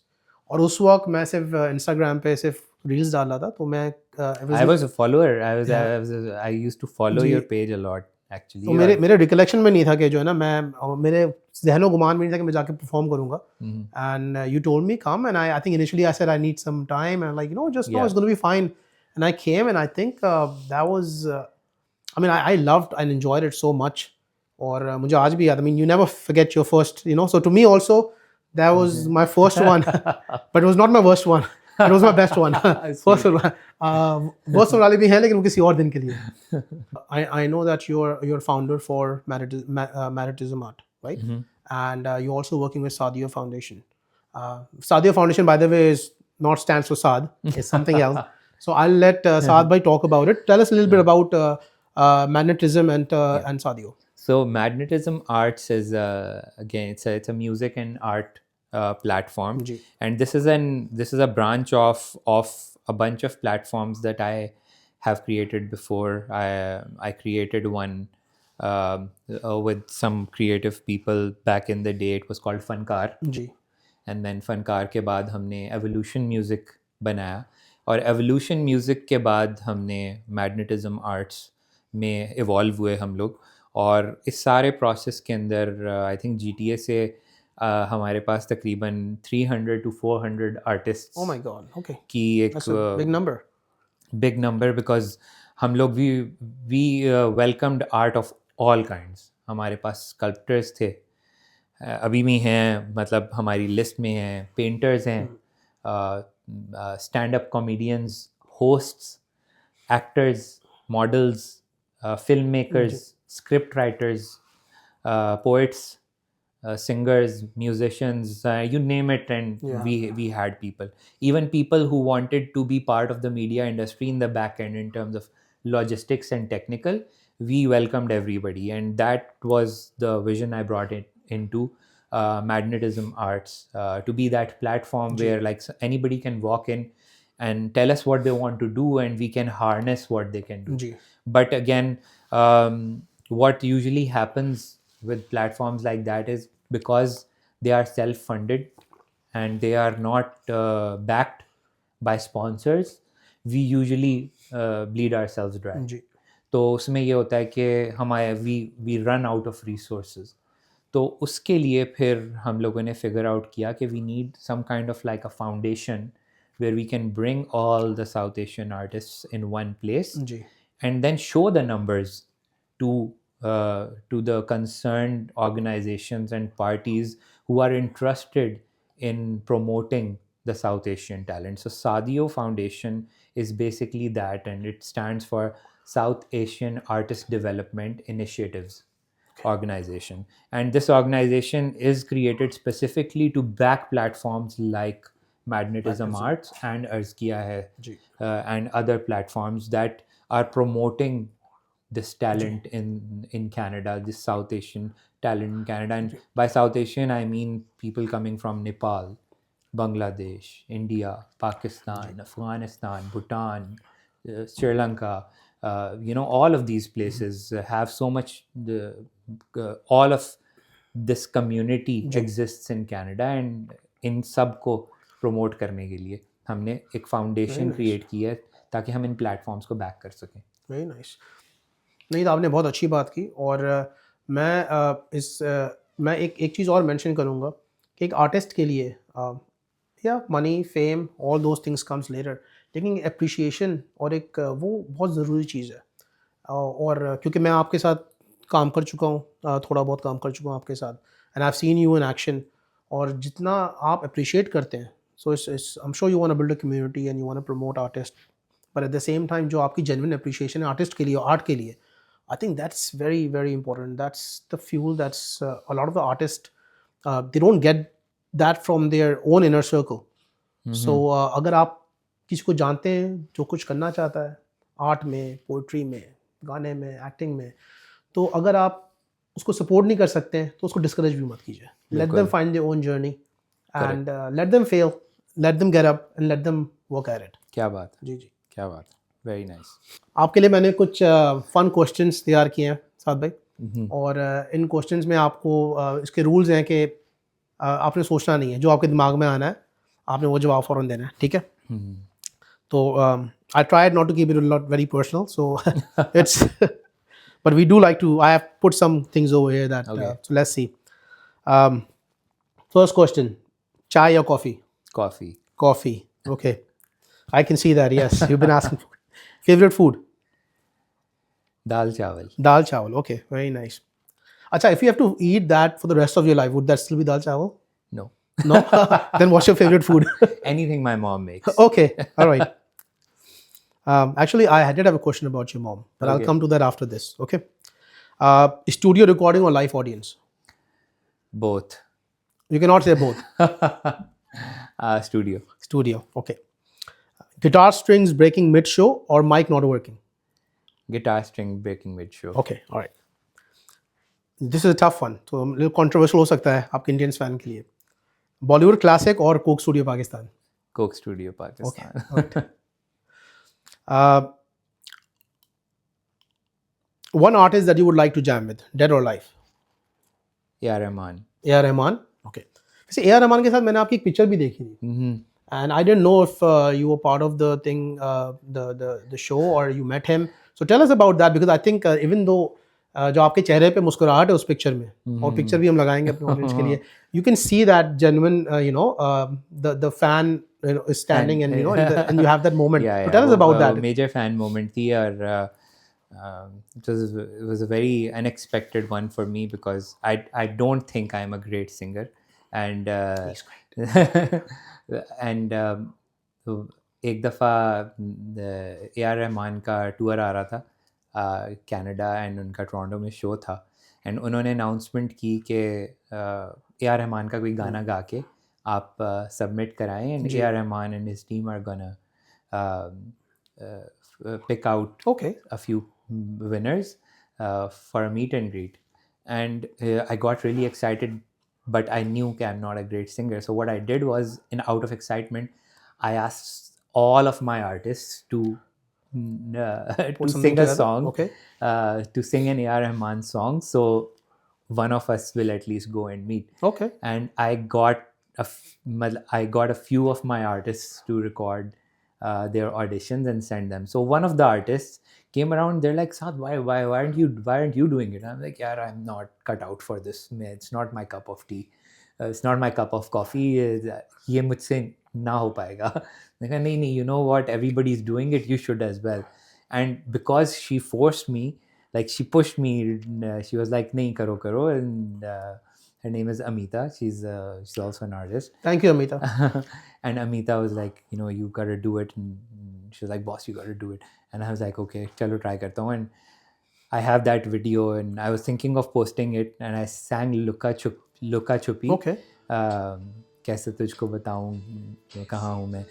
Speaker 1: और उस वक्त मैं सिर्फ इंस्टाग्राम पे सिर्फ रील्स डाल रहा था, तो मैं
Speaker 2: I was a follower.
Speaker 1: Yeah.
Speaker 2: I used to follow
Speaker 1: ji
Speaker 2: your page a lot actually.
Speaker 1: तो मेरे मेरे रिकलेक्शन में नहीं था कि जो है ना, मैं मेरे जहनो गुमान में नहीं था कि मैं जाके परफॉर्म करूंगा। And you told me come and I think initially I said I need some time and like, you know, just no
Speaker 2: Yeah.
Speaker 1: It's gonna be fine, and I came and I think that was, I mean I loved and enjoyed it so much. और मुझे आज भी याद, I mean you never forget your first, you know, so to me also that was my first one, but it was not my worst one, it was my best one. First one, worst वाले भी हैं लेकिन वो किसी और दिन के लिए। I know that you're founder for Magnetism Art, right? And you're also working with Sadio Foundation. Sadio Foundation, by the way, is not stands for Saad. It's something else. So I'll let Saad bhai talk about it. Tell us a little bit about Magnetism and Sadio.
Speaker 2: So Magnetism Arts is again it's a music and art platform,
Speaker 1: जी
Speaker 2: and this is a branch of a bunch of platforms that I have created before. I created one with some creative people back in the day. It was called Funkar,
Speaker 1: जी
Speaker 2: and then Funkar के बाद हमने evolution music बनाया, और evolution music के बाद हमने magnetism arts में इवॉल्व हुए हम लोग। और इस सारे प्रोसेस के अंदर आई थिंक GTA से हमारे पास तकरीबन 300 to 400 artist
Speaker 1: Oh my God. Okay.
Speaker 2: की एक
Speaker 1: That's a big number.
Speaker 2: Big number, because हम लोग we welcomed art of all kinds. हमारे पास स्कल्प्टर्स थे, अभी भी हैं, मतलब हमारी लिस्ट में हैं, पेंटर्स हैं, stand up comedians, hosts, actors, models, film makers, script writers, poets, singers, musicians, you name it, and
Speaker 1: Yeah.
Speaker 2: we had people, even people who wanted to be part of the media industry in the back end in terms of logistics and technical. We welcomed everybody, and that was the vision I brought it into Magnetism Arts, to be that platform where like anybody can walk in and tell us what they want to do, and we can harness what they can do.
Speaker 1: जी
Speaker 2: But again, what usually happens with platforms like that is because they are self-funded and they are not backed by sponsors, we usually bleed ourselves dry.
Speaker 1: जी
Speaker 2: तो उसमें ये होता है कि हमारे we run out of resources. तो उसके लिए फिर हम लोगों ने फिगर आउट किया कि we need some kind of like a foundation where we can bring all the South Asian artists in one place
Speaker 1: जी
Speaker 2: and then show the numbers to the concerned organizations and parties who are interested in promoting the South Asian talent. So Sadio Foundation is basically that, and it stands for South Asian Artist Development Initiatives organization. And this organization is created specifically to back platforms like Magnetism Arts and Arz Kiya Hai,
Speaker 1: जी
Speaker 2: and other platforms that are promoting this talent in Canada, this South Asian talent in Canada. And by South Asian, I mean people coming from Nepal, Bangladesh, India, Pakistan, Afghanistan, Bhutan, Sri Lanka. All of these places have so much, all of this community exists in Canada, and इन सब को promote करने के लिए हमने एक foundation create की है ताकि हम इन platforms को back कर सकें।
Speaker 1: Very nice. नहीं तो आपने बहुत अच्छी बात की, और मैं मैं एक चीज़ और मेंशन करूँगा कि एक आर्टिस्ट के लिए या money fame all those things comes later, लेकिन एप्रिसिएशन और एक वो बहुत ज़रूरी चीज़ है। और क्योंकि मैं आपके साथ काम कर चुका हूँ, थोड़ा बहुत काम कर चुका हूँ आपके साथ, and I have seen you in action, और जितना आप अप्रिशिएट करते हैं, so it's I am sure you want to build a community and you want to promote artist, but at the same time जो आपकी जेन्युइन अप्रिशिएशन है artist के लिए, आर्ट के लिए, I think that's very very important, that's the fuel, that's a lot of the artist they don't get that from their own inner circle. So अगर आप किसी को जानते हैं जो कुछ करना चाहता है आर्ट में, पोइट्री में, गाने में, एक्टिंग में, तो अगर आप उसको सपोर्ट नहीं कर सकते हैं तो उसको डिस्करेज भी मत कीजिए। Let them find their own journey and let them fail, let them get up and let them work at it.
Speaker 2: क्या बात है,
Speaker 1: जी जी,
Speaker 2: क्या बात है, वेरी नाइस।
Speaker 1: आपके लिए मैंने कुछ फन क्वेश्चंस तैयार किए हैं साथ भाई, और इन क्वेश्चंस में आपको इसके रूल्स हैं कि आपने सोचना नहीं है, जो आपके दिमाग में आना है आपने वो जवाब फ़ौरन देना है, ठीक है? तो I tried not to keep it a lot very personal, so it's but we do like to. I have put some things over here that.
Speaker 2: Okay.
Speaker 1: So let's see. First question: chai or coffee?
Speaker 2: Coffee.
Speaker 1: Coffee. Okay, I can see that. Yes, you've been asking for it. Favorite food?
Speaker 2: Dal chawal.
Speaker 1: Dal chawal. Okay, very nice. Acha, if you have to eat that for the rest of your life, would that still be dal chawal?
Speaker 2: No.
Speaker 1: No. Then what's your favorite food?
Speaker 2: Anything my mom makes.
Speaker 1: Okay, all right. Actually, I did have a question about your mom, but I'll
Speaker 2: Okay.
Speaker 1: come to that after this. Okay. Studio recording or live audience?
Speaker 2: Both.
Speaker 1: You cannot say both.
Speaker 2: Studio.
Speaker 1: Studio. Okay. Guitar strings breaking mid-show or mic not working?
Speaker 2: Guitar string breaking mid show.
Speaker 1: Okay. All right. This is a tough one. So a little controversial हो सकता है आपके Indian fan के लिए. Bollywood classic और Coke Studio Pakistan?
Speaker 2: Coke Studio Pakistan.
Speaker 1: Okay. All right. One artist that you would like to jam with, dead or alive?
Speaker 2: A.R. Rahman.
Speaker 1: A.R. Rahman. Okay. वैसे A.R. Rahman के साथ मैंने आपकी एक picture भी देखी थी, and I didn't know if you were part of the thing, the show, or you met him. So tell us about that, because I think even though जो आपके चेहरे पे मुस्कुराहट है उस पिक्चर में, और पिक्चर भी हम लगाएंगे अपने ऑडियंस के लिए, you can see that genuine, the fan is standing and and you have that moment.
Speaker 2: Yeah,
Speaker 1: So tell us about that.
Speaker 2: Major fan moment थी, और it was a very unexpected one for me because I don't think I'm a great singer, and
Speaker 1: He's great.
Speaker 2: and तो एक दफ़ा A.R. Rahman का tour आ रहा था Canada, and उनका Toronto में शो था, एंड उन्होंने अनाउंसमेंट की कि A.R. रहमान का कोई गाना गा के आप सबमिट कराएं, and A.R. Rahman and his team are gonna pick out
Speaker 1: Okay.
Speaker 2: a few winners for a meet and greet, and I got really excited, but I knew that I'm not a great singer. So what I did was, out of excitement, I asked all of my artists to
Speaker 1: Put
Speaker 2: to
Speaker 1: something
Speaker 2: sing a
Speaker 1: together.
Speaker 2: song,
Speaker 1: Okay.
Speaker 2: to sing an A.R. Rahman song, so one of us will at least go and meet.
Speaker 1: Okay.
Speaker 2: And I got a few of my artists to record their auditions and send them. So one of the artists came around, they're like, Saad, why aren't you doing it? I'm like, yeah, I'm not cut out for this. It's not my cup of tea. It's not my cup of coffee. ये मुझसे ना हो पाएगा. मैंने कहा नहीं, you know what, everybody's doing it, you should as well. And because she forced me, like she pushed me, she was like, nahi, karo, and her name is Amita. She's also an artist.
Speaker 1: Thank you, Amita.
Speaker 2: And Amita was like, you gotta do it. And she was like, boss, you gotta do it. And I was like, okay, chalo try karta hu. And I have that video, and I was thinking of posting it, and I sang Luka Chupi.
Speaker 1: Okay.
Speaker 2: कैसे तुझको बताऊं मैं कहाँ हूँ मैं,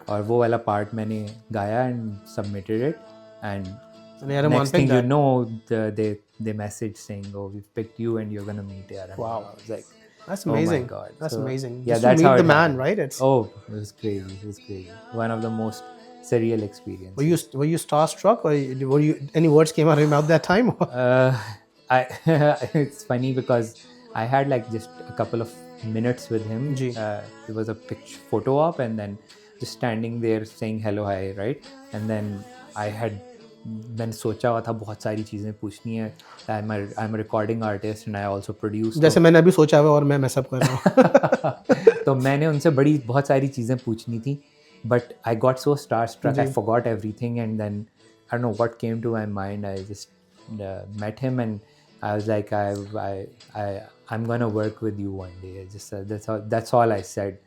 Speaker 2: और वो वाला पार्ट मैंने गाया and submitted it, and next thing you know, they message saying, oh, we've picked you and you're gonna meet A.R.
Speaker 1: Wow.
Speaker 2: I was like,
Speaker 1: That's
Speaker 2: oh my
Speaker 1: amazing.
Speaker 2: God.
Speaker 1: That's
Speaker 2: So,
Speaker 1: amazing.
Speaker 2: yeah,
Speaker 1: Just
Speaker 2: that's
Speaker 1: to
Speaker 2: how
Speaker 1: meet
Speaker 2: it
Speaker 1: the man,
Speaker 2: happened.
Speaker 1: right? It's
Speaker 2: Oh, it was crazy. One of the most surreal experiences.
Speaker 1: Were you starstruck, or were you, any words came out of your mouth that time?
Speaker 2: It's funny because I had like just a couple of minutes with him. It was a photo op, and then just standing there saying hello, hi, right? And then I had मैंने सोचा हुआ था बहुत सारी चीज़ें पूछनी है. I am recording artist and I also produce.
Speaker 1: जैसे मैंने अभी सोचा हुआ और मैं मैस अप कर रहा हूँ.
Speaker 2: तो मैंने उनसे बहुत सारी चीज़ें पूछनी थी, but I got so star struck, I
Speaker 1: जी.
Speaker 2: Forgot everything, and then I don't know what came to my mind. I just met him and I was like, I'm gonna work with you one day. I just that's all I said,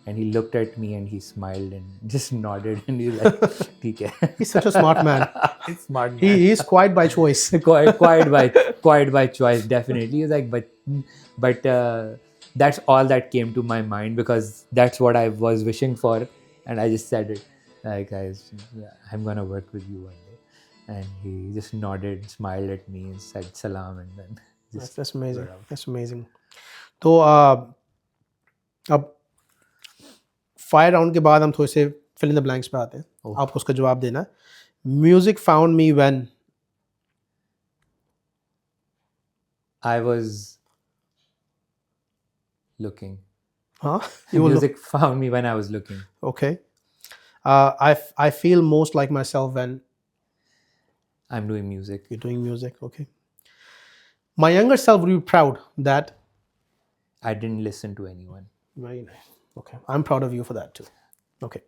Speaker 2: and he looked at me and he smiled and just nodded and he's like, "ठीक है."
Speaker 1: He's such a smart man.
Speaker 2: He's smart man.
Speaker 1: He's quiet by choice.
Speaker 2: quiet by choice, definitely. He's like, but that's all that came to my mind because that's what I was wishing for, and I just said it, like, I'm gonna work with you one day. And he just nodded, smiled at me, and said salam, and then just
Speaker 1: That's amazing.
Speaker 2: went out.
Speaker 1: That's amazing. तो अब fire round के बाद हम थोड़े से fill in the blanks पे आते हैं.
Speaker 2: Oh.
Speaker 1: आपको उसका जवाब देना है. Music found me when.
Speaker 2: I was looking.
Speaker 1: हाँ, you will
Speaker 2: Music found me when I was looking.
Speaker 1: look. Okay. I feel most like myself when
Speaker 2: I'm doing music.
Speaker 1: you're doing music. Okay. My younger self will be proud that.
Speaker 2: I didn't listen to anyone.
Speaker 1: Very nice. Okay. I'm proud of you for that too. Okay.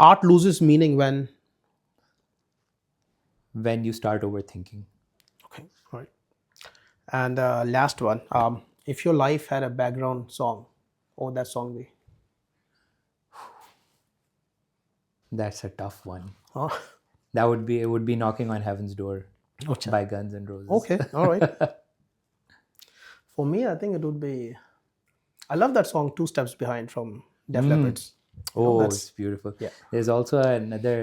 Speaker 1: Art loses meaning when.
Speaker 2: When you start overthinking.
Speaker 1: Okay. All right. And last one. If your life had a background song, what would that song be?
Speaker 2: That's a tough one.
Speaker 1: Huh?
Speaker 2: It would be Knocking on Heaven's Door
Speaker 1: Acha.
Speaker 2: by Guns N' Roses.
Speaker 1: Okay. All right. For me, I think it would be. I love that song, Two Steps Behind from Def Leppard.
Speaker 2: Oh,
Speaker 1: that's-
Speaker 2: it's beautiful.
Speaker 1: yeah.
Speaker 2: There's also another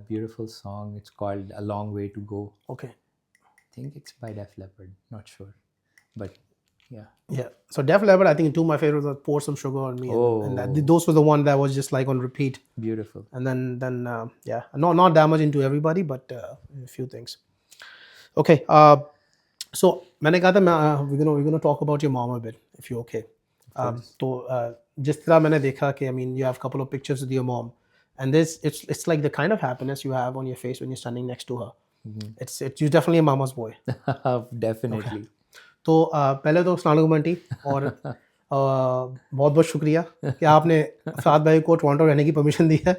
Speaker 2: beautiful song. It's called A Long Way to Go.
Speaker 1: Okay.
Speaker 2: I think it's by Def Leppard. Not sure. But yeah.
Speaker 1: Yeah. So Def Leppard, I think two of my favorites are Pour Some Sugar on Me. And those were the one that was just like on repeat.
Speaker 2: Beautiful.
Speaker 1: And then yeah, not that much into everybody, but a few things. Okay. So मैंने कहा था we're gonna talk about your mom a bit, if you're okay. तो जिस तरह मैंने देखा कि I mean you have a couple of pictures with your mom, and it's like the kind of happiness you have on your face when you're standing next to her. It's you're definitely a mama's boy.
Speaker 2: Definitely.
Speaker 1: तो पहले तो अस्सलाम वालेकुम aunty, और बहुत बहुत शुक्रिया कि आपने साद भाई को टोरंटो रहने की परमिशन दी है,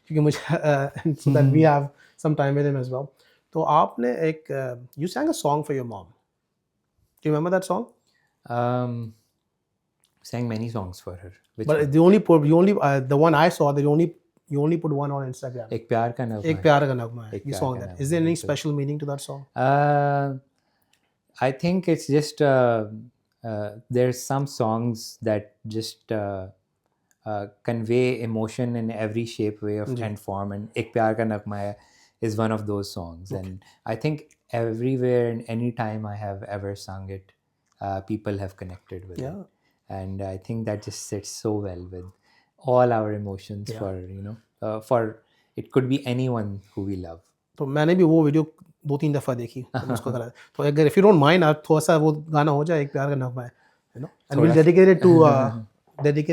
Speaker 1: क्योंकि मुझे so that we have some time with him as well. तो आपने एक you sang a song for your mom. Do you remember that song?
Speaker 2: Sang many songs for her. Which
Speaker 1: But
Speaker 2: one?
Speaker 1: the one I saw that you only put one on Instagram.
Speaker 2: एक प्यार का नगमा
Speaker 1: एक
Speaker 2: है.
Speaker 1: प्यार का नगमा है.
Speaker 2: एक
Speaker 1: You
Speaker 2: प्यार
Speaker 1: song
Speaker 2: का
Speaker 1: that.
Speaker 2: Nagma
Speaker 1: Is there any
Speaker 2: है.
Speaker 1: special meaning to that song?
Speaker 2: I think it's just there's some songs that just convey emotion in every shape, way of and form, and Ek Pyar Ka Nagma Hai is one of those songs. And I think everywhere and any time I have ever sung it, people have connected with
Speaker 1: Yeah.
Speaker 2: it, and I think that just sits so well with all our emotions. For it could be anyone who we love.
Speaker 1: तो मैंने भी वो video 2-3 दफ़ा देखी तो उसको करा. तो अगर if you don't mind, आप थोड़ा सा वो गाना हो जाए, एक प्यार का नगमा है, and we'll dedicate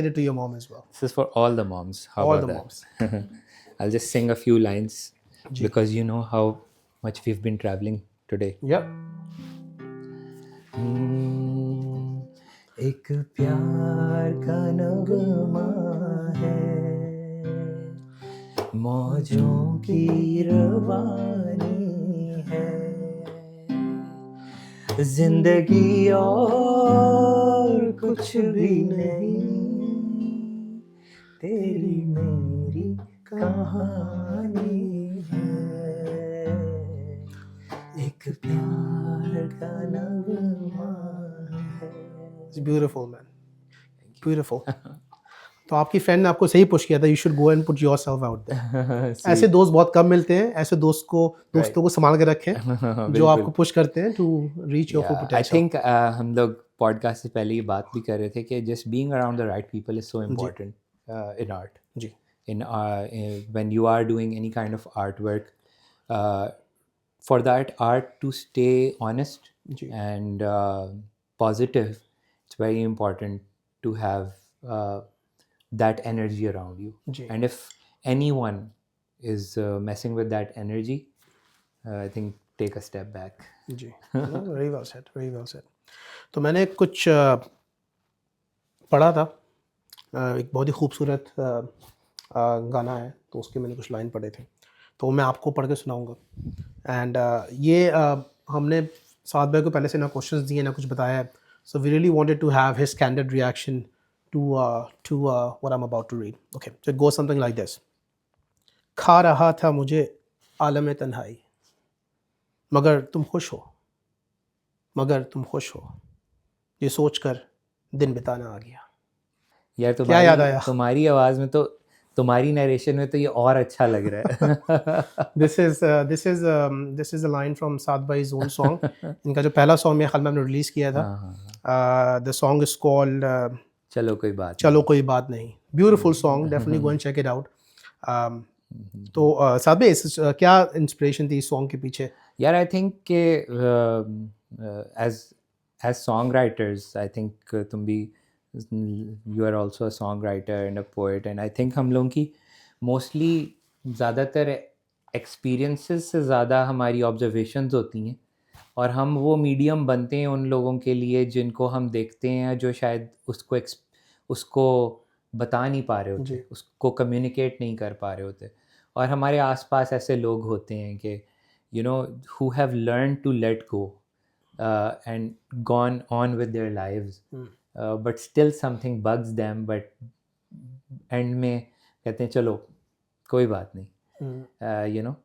Speaker 1: it to your mom as well.
Speaker 2: This is for all the moms. How
Speaker 1: All
Speaker 2: about
Speaker 1: the
Speaker 2: that?
Speaker 1: moms.
Speaker 2: I'll just sing a few lines because you know how much we've been traveling today.
Speaker 1: Yep.
Speaker 2: एक प्यार का नगमा है, मौजों की रवानी है, जिंदगी और कुछ भी नहीं, तेरी मेरी कहानी है, एक प्यार का नगमा है.
Speaker 1: It's beautiful, man. Beautiful. तो आपकी फ्रेंड ने आपको सही पुश किया था, you should go and put yourself out there. ऐसे दोस्त बहुत कम मिलते हैं. ऐसे दोस्तों को संभाल के रखें जो आपको पुश करते हैं to reach your full
Speaker 2: I
Speaker 1: potential.
Speaker 2: think हम लोग पॉडकास्ट से पहले ये बात भी कर रहे थे कि just being around the right people is so important in art.
Speaker 1: जी.
Speaker 2: When you are doing any kind of artwork, for that art to stay honest
Speaker 1: जी.
Speaker 2: and positive, it's very important to have that energy around you.
Speaker 1: जी.
Speaker 2: And if anyone is messing with that energy, I think take a step back.
Speaker 1: जी, very well said, very well said. तो मैंने कुछ पढ़ा था, एक बहुत ही खूबसूरत गाना है, तो उसके मैंने कुछ लाइन पढ़े थे, तो मैं आपको पढ़ के सुनाऊंगा। एंड ये हमने साद भाई को पहले से ना क्वेश्चंस दिए ना कुछ बताया है, so we really wanted to have his candid reaction to what I am about to read. Okay, so it goes something like this. खा रहा था मुझे आलम तन्हाई, मगर तुम खुश हो, मगर तुम खुश हो, ये सोचकर दिन बिताना आ गया।
Speaker 2: यार
Speaker 1: क्या याद
Speaker 2: तुम्हारी
Speaker 1: आया?
Speaker 2: तुम्हारी आवाज में तो, तुम्हारी नरेशन में तो ये और अच्छा लग रहा है।
Speaker 1: this is a line from Saad Bhai's own song. इनका जो पहला सॉन्ग मेरे ख्याल में हमने रिलीज किया था,
Speaker 2: हाँ हाँ,
Speaker 1: the song is called
Speaker 2: चलो कोई बात
Speaker 1: चलो कोई बात नहीं। Beautiful song, definitely go and check it out.
Speaker 2: नहीं।
Speaker 1: तो साद भाई क्या इंस्पिरेशन थी इस सॉन्ग के पीछे?
Speaker 2: यार आई थिंक के as as song writers, I think तुम भी, you are also a song writer and a poet, and I think हम लोगों की मोस्टली ज़्यादातर एक्सपीरियंसेस से ज़्यादा हमारी ऑब्जर्वेशंस होती हैं, और हम वो मीडियम बनते हैं उन लोगों के लिए जिनको हम देखते हैं, जो शायद उसको बता नहीं पा रहे
Speaker 1: जी।
Speaker 2: होते, उसको कम्युनिकेट नहीं कर पा रहे होते। और हमारे आसपास ऐसे लोग होते हैं कि you know who have learned to let go and gone on with their lives, but still something bugs them, but end में कहते हैं चलो कोई बात नहीं, you know,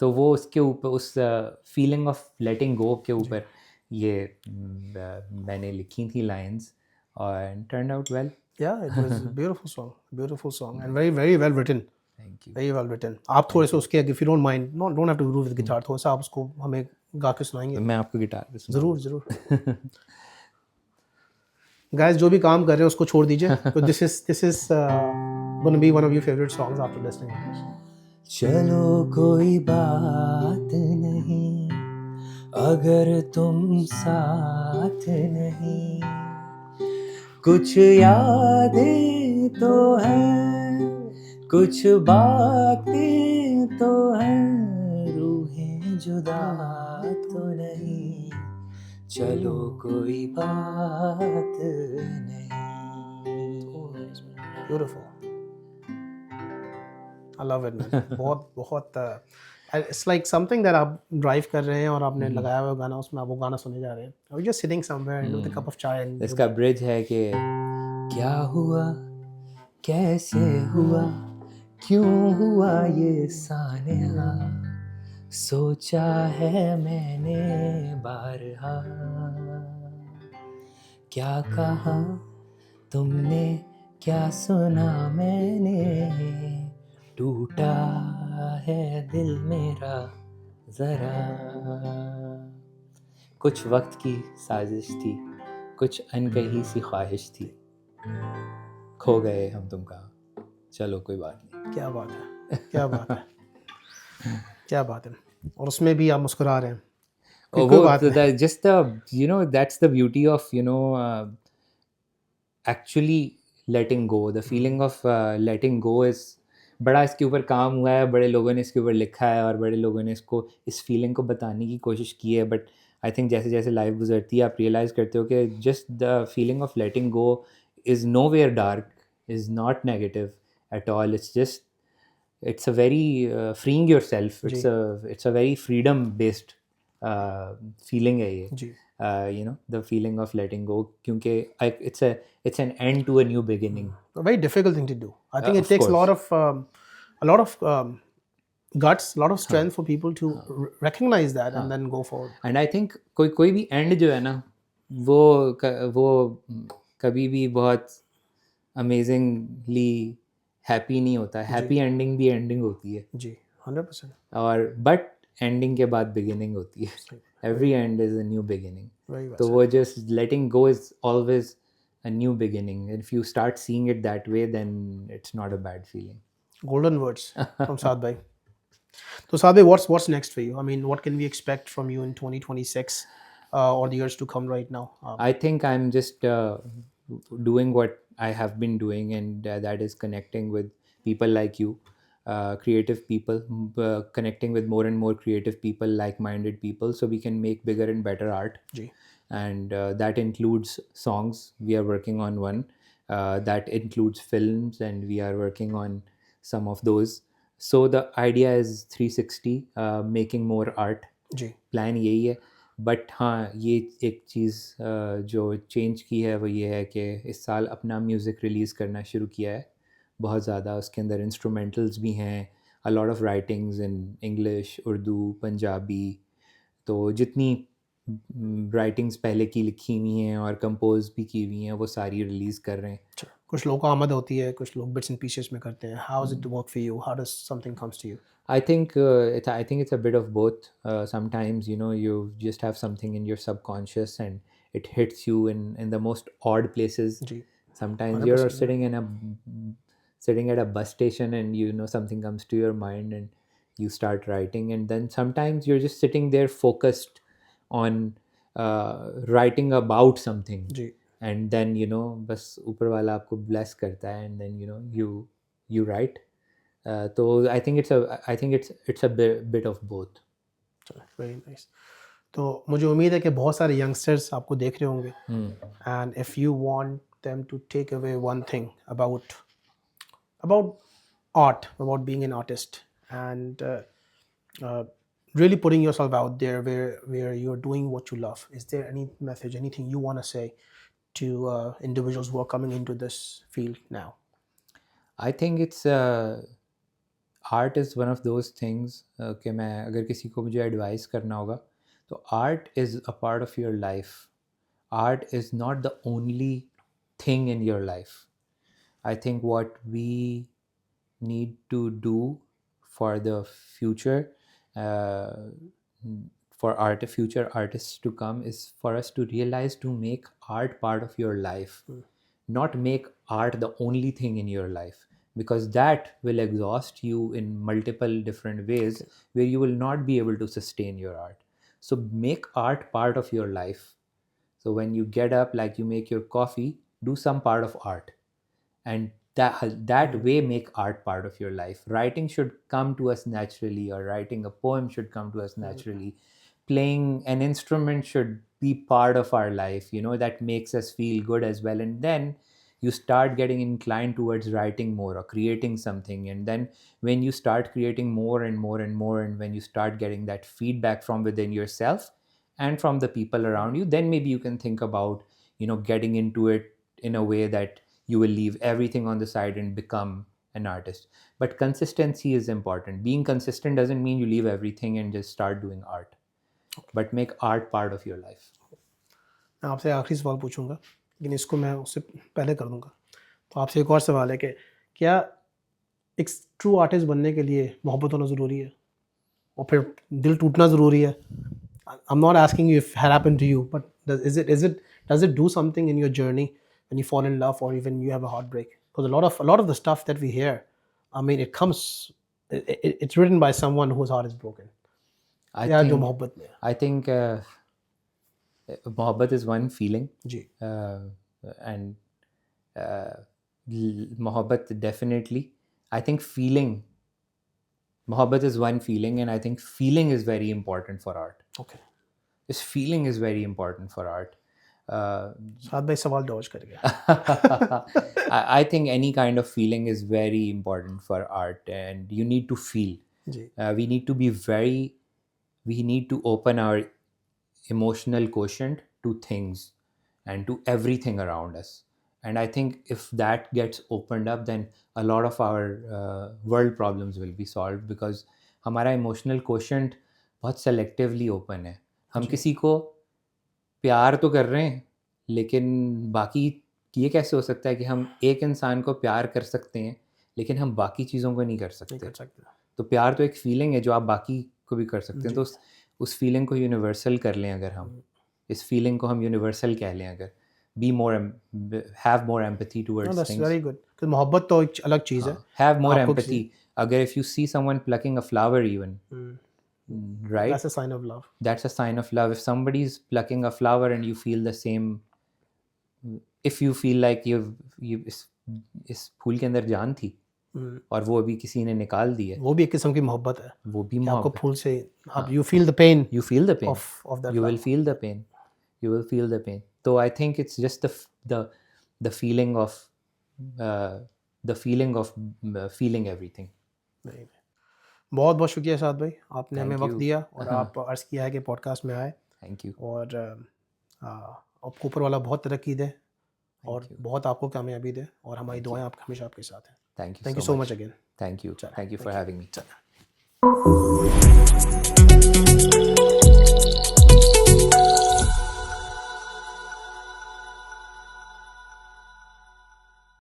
Speaker 2: तो वो उसके ऊपर उस फीलिंग ऑफ लेटिंग गो के ऊपर ये मैंने लिखी थी लाइंस, और turned out well.
Speaker 1: Yeah, it was a beautiful song and very very well written.
Speaker 2: Thank you.
Speaker 1: Very well written. आप थोड़े से उसके, if you don't mind, don't have to do with guitar, थोड़ा सा आप उसको हमें गा के सुनाएंगे?
Speaker 2: मैं आपको गिटार पे सुनाऊंगा।
Speaker 1: ज़रूर ज़रूर। गाइस जो भी काम कर रहे हैं उसको छोड़ दीजिए, तो this is gonna be one of your favorite songs after listening to this.
Speaker 2: चलो कोई बात नहीं, अगर तुम साथ नहीं, कुछ यादें तो हैं, कुछ बातें तो हैं, रूहें जुदा तो नहीं, चलो कोई बात नहीं।
Speaker 1: Beautiful. I love it, man. बहुत बहुत it's like something that आप ड्राइव कर रहे हैं और आपने लगाया हुआ गाना, उसमें आप वो गाना सुने जा रहे हैं, और just sitting somewhere with a cup of chai and
Speaker 2: इसका ब्रिज है कि क्या हुआ, कैसे हुआ, क्यों हुआ ये सानिया, सोचा है मैंने बारहा, क्या कहा तुमने, क्या सुना मैंने, टूटा है दिल मेरा ज़रा, कुछ वक्त की साजिश थी, कुछ अनकही सी ख्वाहिश थी, खो गए हम तुम कहाँ, चलो कोई बात नहीं।
Speaker 1: क्या बात है, क्या बात है, क्या बात है, और उसमें भी आप मुस्कुरा रहे हैं, कोई बात नहीं।
Speaker 2: just the, you know, that's the beauty of, you know, actually letting go, the feeling of letting go is, बड़ा इसके ऊपर काम हुआ है, बड़े लोगों ने इसके ऊपर लिखा है, और बड़े लोगों ने इसको, इस फीलिंग को बताने की कोशिश की है, बट आई थिंक जैसे जैसे लाइफ गुजरती है आप रियलाइज़ करते हो कि just the feeling of letting go is nowhere dark, is not negative at all, it's just, it's a very freeing yourself, it's a very freedom based feeling है ये,
Speaker 1: जी,
Speaker 2: you know, the feeling of letting go, क्योंकि it's an end to a new beginning.
Speaker 1: a very difficult thing to do. I think it
Speaker 2: Of
Speaker 1: takes
Speaker 2: course.
Speaker 1: a lot of guts, a lot of strength for people to recognize that and then go forward.
Speaker 2: And I think कोई भी end जो है ना, वो कभी भी बहुत amazingly happy नहीं होता है, हैप्पी एंडिंग भी एंडिंग होती है
Speaker 1: जी, 100%.
Speaker 2: और बट एंडिंग के बाद बिगिनिंग होती है, every and is a new beginning,
Speaker 1: Very well
Speaker 2: तो
Speaker 1: said.
Speaker 2: वो just letting go is always a new beginning. If you start seeing it that way, then it's not a bad feeling.
Speaker 1: Golden words from Saad Bhai. So Saad Bhai, what's next for you? I mean, what can we expect from you in 2026 or the years to come right now?
Speaker 2: I think I'm just doing what I have been doing, and that is connecting with people like you, creative people, connecting with more and more creative people, like-minded people, so we can make bigger and better art.
Speaker 1: जी
Speaker 2: And that includes songs. We are working on one. That includes films, and we are working on some of those. So the idea is 360, making more art.
Speaker 1: Ji
Speaker 2: plan यही है. But हाँ, ये एक चीज़ जो change की है वो ये है कि इस साल अपना म्यूज़िक रिलीज़ करना शुरू किया है बहुत ज़्यादा. उसके अंदर इंस्ट्रूमेंटल्स भी हैं, अ lot of writings in English, Urdu, Punjabi. तो जितनी राइटिंग्स पहले की लिखी हुई हैं और कंपोज भी की हुई हैं वो सारी रिलीज़ कर रहे हैं.
Speaker 1: अच्छा कुछ लोगों को आमद होती है, कुछ लोग बिट्स एंड पीसेस में करते हैं. How is it work for you? How does something comes to you?
Speaker 2: I think it's a bit of both. Sometimes you just have something in your subconscious and it hits you in the most odd places.
Speaker 1: जी
Speaker 2: Sometimes
Speaker 1: 100%
Speaker 2: you're
Speaker 1: yeah.
Speaker 2: sitting at a bus station and something comes to your mind and you start writing, and then sometimes you're just sitting there focused on writing about something,
Speaker 1: जी
Speaker 2: and then बस ऊपर वाला आपको bless करता है, and then you write. So I think it's a bit of both.
Speaker 1: Very nice. तो मुझे उम्मीद है कि बहुत सारे यंगस्टर्स आपको देख रहे होंगे. And if you want them to take away one thing about art, about being an artist, and really putting yourself out there where you're doing what you love. Is there any message, anything you want to say to individuals who are coming into this field now?
Speaker 2: I think it's art is one of those things कि मैं अगर किसी को मुझे advice करना होगा तो art is a part of your life. Art is not the only thing in your life. I think what we need to do for the future, for future artists to come, is for us to realize to make art part of your life, not make art the only thing in your life, because that will exhaust you in multiple different ways where you will not be able to sustain your art. So make art part of your life. So when you get up, like you make your coffee, do some part of art, and that way make art part of your life. Writing should come to us naturally, or writing a poem should come to us naturally. Playing an instrument should be part of our life, that makes us feel good as well. And then you start getting inclined towards writing more or creating something, and then when you start creating more and more and more, and when you start getting that feedback from within yourself and from the people around you, then maybe you can think about getting into it in a way that you will leave everything on the side and become an artist. But consistency is important. Being consistent doesn't mean you leave everything and just start doing art, but make art part of your life.
Speaker 1: मैं आपसे आखिरी सवाल पूछूंगा, लेकिन इसको मैं उससे पहले कर दूंगा. तो आपसे एक और सवाल है कि क्या एक ट्रू आर्टिस्ट बनने के लिए मोहब्बत होना ज़रूरी है और फिर दिल टूटना ज़रूरी है? I'm not asking you if it happened to you, but does it do something in your journey when you fall in love or even you have a heartbreak? Because a lot of the stuff that we hear, I mean, it's written by someone whose heart is broken.
Speaker 2: I
Speaker 1: जो मोहब्बत में है.
Speaker 2: I think mohabbat is one feeling,
Speaker 1: ji
Speaker 2: and mohabbat definitely. I think mohabbat is one feeling, and I think feeling is very important for art.
Speaker 1: Okay.
Speaker 2: This feeling is very important for art.
Speaker 1: साथ भाई सवाल Dodge कर गया.
Speaker 2: I think any kind of feeling is very important for art, and you need to feel.
Speaker 1: Ji
Speaker 2: We need to open our emotional quotient to things and to everything around us. And I think if that gets opened up, then a lot of our world problems will be solved, because हमारा emotional quotient बहुत selectively open है. हम किसी को प्यार तो कर रहे हैं, लेकिन बाकी ये कैसे हो सकता है कि हम एक इंसान को प्यार कर सकते हैं लेकिन हम बाकी चीज़ों को नहीं कर सकते? तो प्यार तो एक फीलिंग है जो आप बाकी को भी कर सकते हैं. तो उस फीलिंग को यूनिवर्सल कर लें. अगर हम इस फीलिंग को हम यूनिवर्सल कह लें, अगर have more empathy towards
Speaker 1: that's
Speaker 2: things.
Speaker 1: very good. Because मोहब्बत तो एक अलग चीज़ है.
Speaker 2: Have more
Speaker 1: आपको
Speaker 2: empathy. अगर if you see someone plucking a flower even, right?
Speaker 1: That's a sign of love.
Speaker 2: That's a sign of love. If somebody is plucking a flower and you feel the same, if you feel like you इस फूल के अंदर जान थी, और वो अभी किसी ने निकाल दी है,
Speaker 1: वो भी एक किस्म की मोहब्बत है
Speaker 2: वो भी
Speaker 1: कि आपको
Speaker 2: मोहब्बत।
Speaker 1: फूल से आप you feel the pain
Speaker 2: You feel the pain.
Speaker 1: of that
Speaker 2: You will
Speaker 1: flower.
Speaker 2: feel the pain. You will feel the pain. So I think it's just the feeling of feeling everything.
Speaker 1: नहीं, बहुत बहुत शुक्रिया साद भाई, आपने हमें
Speaker 2: Thank
Speaker 1: वक्त
Speaker 2: you.
Speaker 1: दिया और आप अर्ज़ किया है कि पॉडकास्ट में आए,
Speaker 2: Thank you.
Speaker 1: और आपको ऊपर वाला बहुत तरक्की दे और
Speaker 2: Thank you.
Speaker 1: बहुत आपको कामयाबी दे, और हमारी
Speaker 2: Thank
Speaker 1: दुआएं
Speaker 2: you.
Speaker 1: आपके हमेशा आपके साथ हैं।
Speaker 2: Thank you
Speaker 1: thank you
Speaker 2: so
Speaker 1: so
Speaker 2: much.
Speaker 1: Much again.
Speaker 2: Thank you.
Speaker 1: चलें,
Speaker 2: Thank you for
Speaker 1: thank you.
Speaker 2: having me.
Speaker 1: चलें।